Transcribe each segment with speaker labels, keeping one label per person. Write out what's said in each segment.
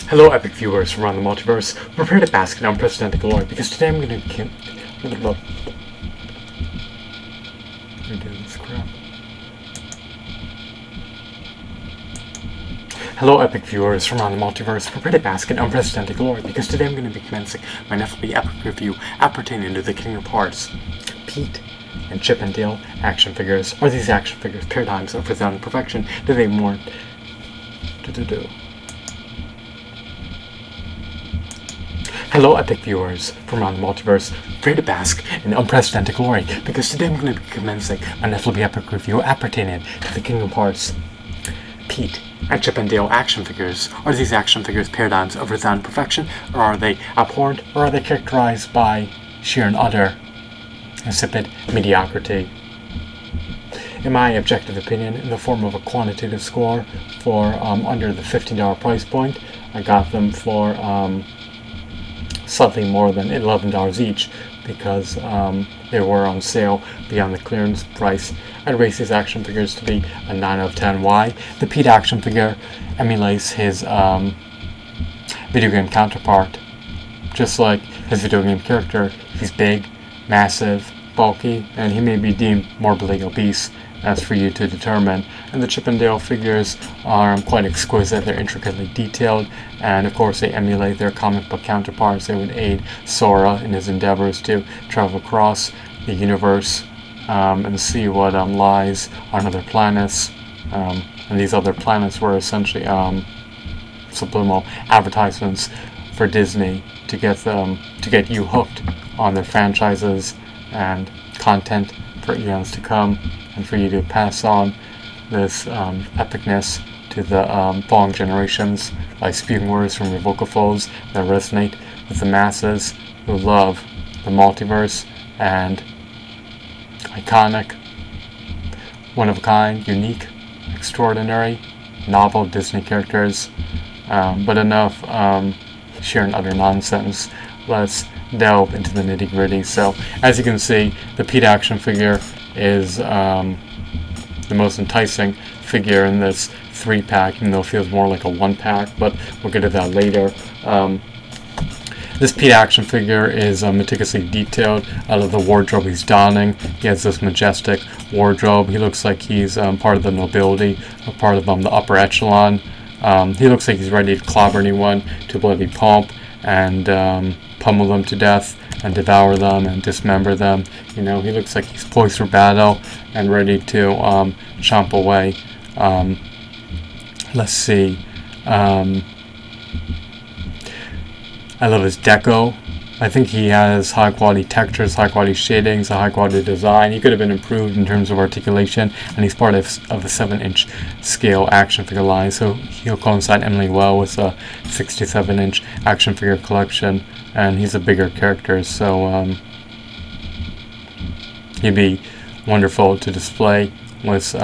Speaker 1: Hello, epic viewers from around the multiverse. Prepare to bask in unprecedented glory because today I'm going to redo this crap. Hello, epic viewers from around the multiverse. Prepare to bask in unprecedented glory because today I'm going to be commencing my Netflix epic review appertaining to the Kingdom of Hearts. Pete and Chip and Dale action figures. Are these action figures paradigms of resounding perfection? Do they warrant Hello, epic viewers from around the multiverse. Prepare to bask in unprecedented glory because today I'm going to be commencing my Netflix epic review appertaining to the Kingdom of Hearts. Pete and Chip and Dale action figures. Are these action figures paradigms of resounding perfection, or are they abhorrent, or are they characterized by sheer and utter insipid mediocrity? In my objective opinion, in the form of a quantitative score for under the $15 price point, I got them for something more than $11 each because they were on sale beyond the clearance price. I'd rate these action figures to be a 9 out of 10. Why? The Pete action figure emulates his video game counterpart. Just like his video game character, he's big, massive, bulky, and he may be deemed morbidly obese. That's for you to determine. And the Chip and Dale figures are quite exquisite. They're intricately detailed, and of course they emulate their comic book counterparts. They would aid Sora in his endeavors to travel across the universe and see what lies on other planets. And these other planets were essentially subliminal advertisements for Disney to get you hooked on their franchises and content for eons to come, and for you to pass on this epicness to the following generations by spewing words from your vocal folds that resonate with the masses who love the multiverse and iconic, one-of-a-kind, unique, extraordinary, novel Disney characters. But enough sheer and utter nonsense. Let's delve into the nitty-gritty. So, as you can see, the Pete action figure is the most enticing figure in this 3-pack, even though it feels more like a 1-pack, but we'll get to that later. This Pete action figure is meticulously detailed out of the wardrobe he's donning. He has this majestic wardrobe. He looks like he's part of the nobility, or part of the upper echelon. He looks like he's ready to clobber anyone to bloody pulp and pummel them to death and devour them and dismember them. You know, he looks like he's poised for battle and ready to chomp away. Let's see. I love his deco. I think he has high quality textures, high quality shadings, a high quality design. He could have been improved in terms of articulation, and he's part of the 7-inch scale action figure line, so he'll coincide eminently well with a 67-inch action figure collection, and he's a bigger character, so he'd be wonderful to display with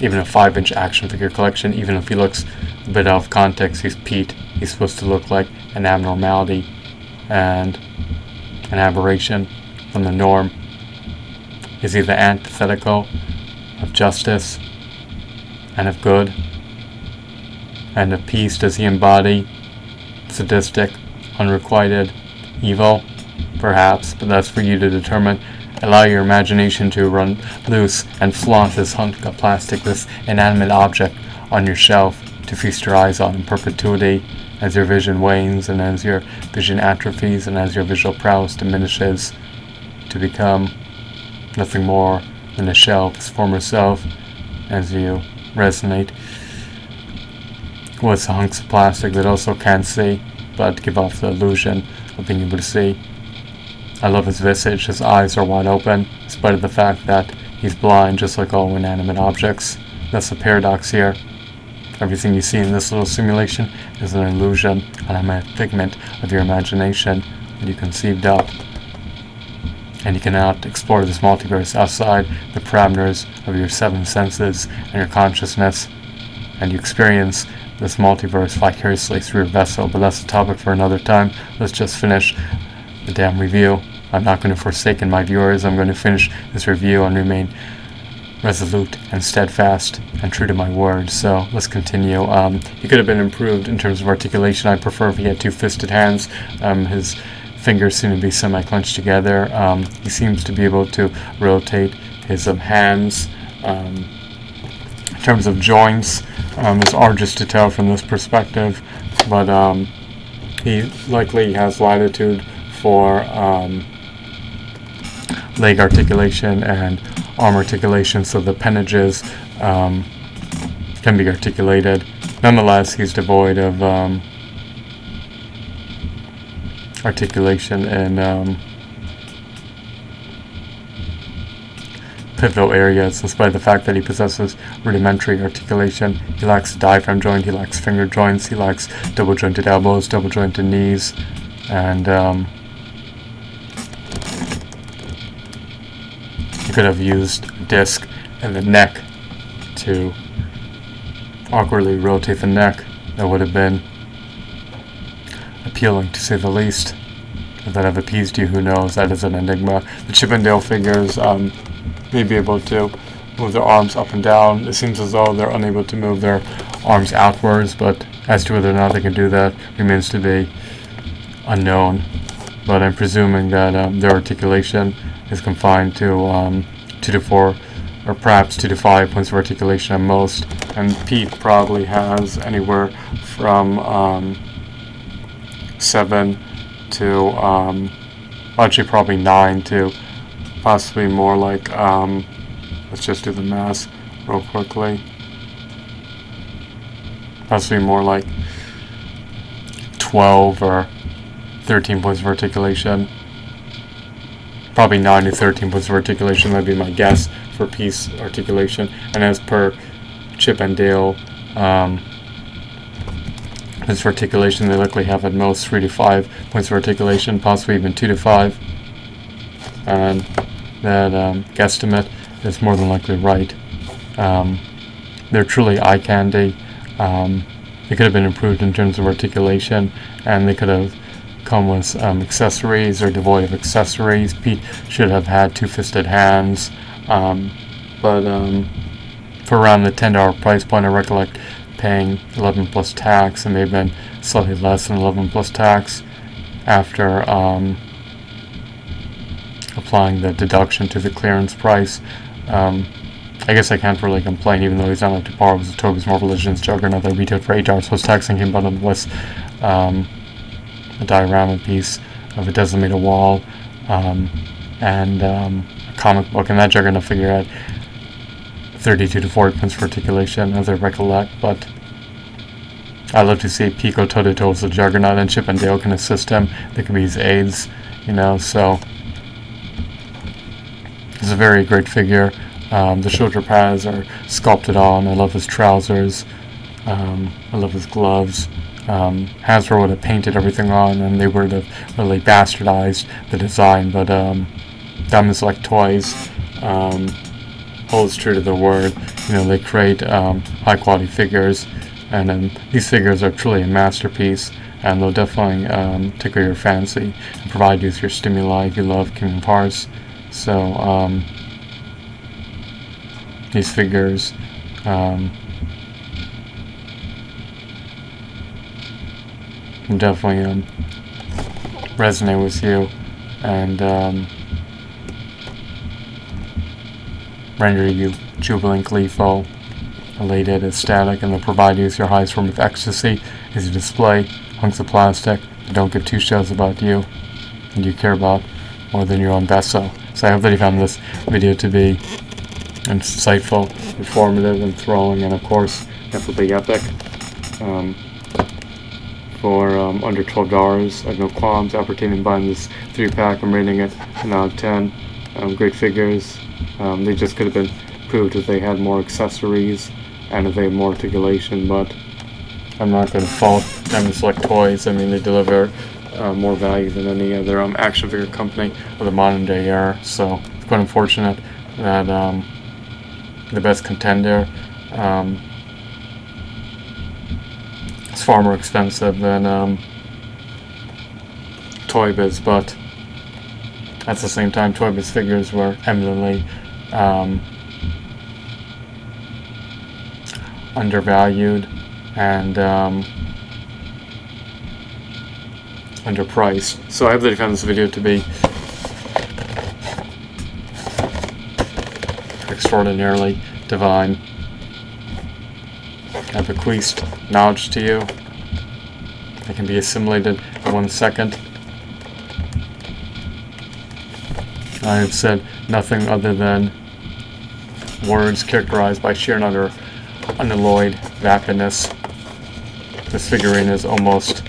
Speaker 1: even a 5-inch action figure collection. Even if he looks a bit out of context, he's Pete. He's supposed to look like an abnormality and an aberration from the norm. Is he the antithetical of justice and of good and of peace? Does he embody sadistic, unrequited evil? Perhaps, but that's for you to determine. Allow your imagination to run loose and flaunt this hunk of plastic, this inanimate object on your shelf to feast your eyes on in perpetuity as your vision wanes and as your vision atrophies and as your visual prowess diminishes to become nothing more than a shell of its former self as you resonate with the hunks of plastic that also can't see but give off the illusion of being able to see. I love his visage. His eyes are wide open, in spite of the fact that he's blind, just like all inanimate objects. That's the paradox here. Everything you see in this little simulation is an illusion, and a figment of your imagination that you conceived up. And you cannot explore this multiverse outside the parameters of your 7 senses and your consciousness. And you experience this multiverse vicariously through your vessel, but that's a topic for another time. Let's just finish the damn review. I'm not going to forsake my viewers. I'm going to finish this review and remain resolute and steadfast and true to my word. So let's continue. He could have been improved in terms of articulation. I prefer if he had two-fisted hands. His fingers seem to be semi-clenched together. He seems to be able to rotate his hands. In terms of joints, it's arduous to tell from this perspective, but he likely has latitude for leg articulation and arm articulation, so the appendages can be articulated. Nonetheless, he's devoid of articulation in pivotal areas, in spite of the fact that he possesses rudimentary articulation. He lacks a diaphragm joint, he lacks finger joints, he lacks double jointed elbows, double jointed knees, and he could have used a disc in the neck to awkwardly rotate the neck. That would have been appealing, to say the least. If that have appeased you, who knows? That is an enigma. The Chippendale figures may be able to move their arms up and down. It seems as though they're unable to move their arms outwards, but as to whether or not they can do that remains to be unknown. But I'm presuming that their articulation is confined to 2 to 4 or perhaps 2 to 5 points of articulation at most, and Pete probably has anywhere from 7 to actually probably 9 to possibly more like let's just do the math real quickly, possibly more like 12 or 13 points of articulation. Probably 9 to 13 points of articulation, that'd be my guess for piece articulation. And as per Chippendale, his articulation, they likely have at most 3 to 5 points of articulation, possibly even 2 to 5. And that guesstimate is more than likely right. They're truly eye candy. They could have been improved in terms of articulation, and they could have come with accessories or devoid of accessories. Pete should have had two-fisted hands, but for around the $10 price point, I recollect paying 11 plus tax, and may have been slightly less than 11 plus tax after applying the deduction to the clearance price. I guess I can't really complain, even though he's not up to par with the Toby's Marvel Legends Juggernaut that retailed for $8 plus tax and came bundled with a diorama piece of a decimated wall and a comic book, and that Juggernaut figure had 32 to 40 points for articulation, as I recollect. But I'd love to see Pico toe-to-toe with the Juggernaut, and Chip and Dale can assist him. They could be his aides, you know, so it's a very great figure. The shoulder pads are sculpted on. I love his trousers. I love his gloves. Hasbro would have painted everything on, and they would have really bastardized the design, but Diamonds Like Toys holds true to their word. You know, they create high quality figures, and these figures are truly a masterpiece, and they'll definitely tickle your fancy and provide you with your stimuli if you love Kingdom Hearts. So these figures definitely resonate with you and render you jubilant, gleeful, elated, ecstatic, and they'll provide you with your highest form of ecstasy as you display hunks of plastic that don't give two shits about you and you care about more than your own vessel. So I hope that you found this video to be insightful, informative, and enthralling, and of course definitely epic. For under $12, I have no qualms appertaining buying this 3-pack. I'm rating it an out of 10. Great figures. They just could have been improved if they had more accessories and if they had more articulation, but I'm not going to fault Diamonds Like Toys. I mean, they deliver more value than any other action figure company of the modern day era, so it's quite unfortunate that the best contender it's far more expensive than Toy Biz, but at the same time, Toy Biz figures were eminently undervalued and underpriced. So I hope that you found this video to be extraordinarily divine. I bequeathed knowledge to you that can be assimilated in 1 second. I have said nothing other than words characterized by sheer and unalloyed vapidness. This figurine is almost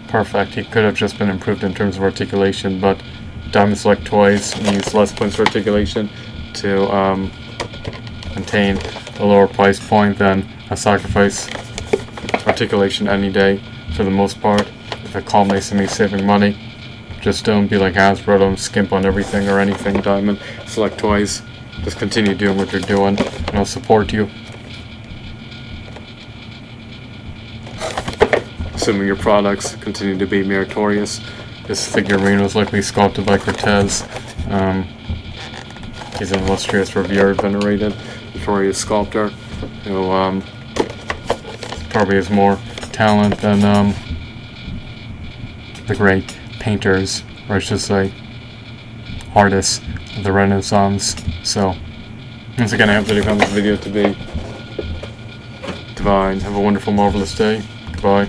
Speaker 1: perfect. He could have just been improved in terms of articulation, but Diamond Select Toys needs less points for articulation to maintain a lower price point than a Sacrifice articulation any day, for the most part. If it culminates in me saving money, just don't be like Hasbro, don't skimp on everything or anything. Diamond Select Toys, just continue doing what you're doing, and I'll support you. Assuming your products continue to be meritorious. This figurine was likely sculpted by Cortez. He's an illustrious, revered, venerated, notorious sculptor who probably has more talent than the great painters, or I should say artists of the Renaissance. So once again, I hope that you found this video to be divine. Have a wonderful, marvelous day. Goodbye.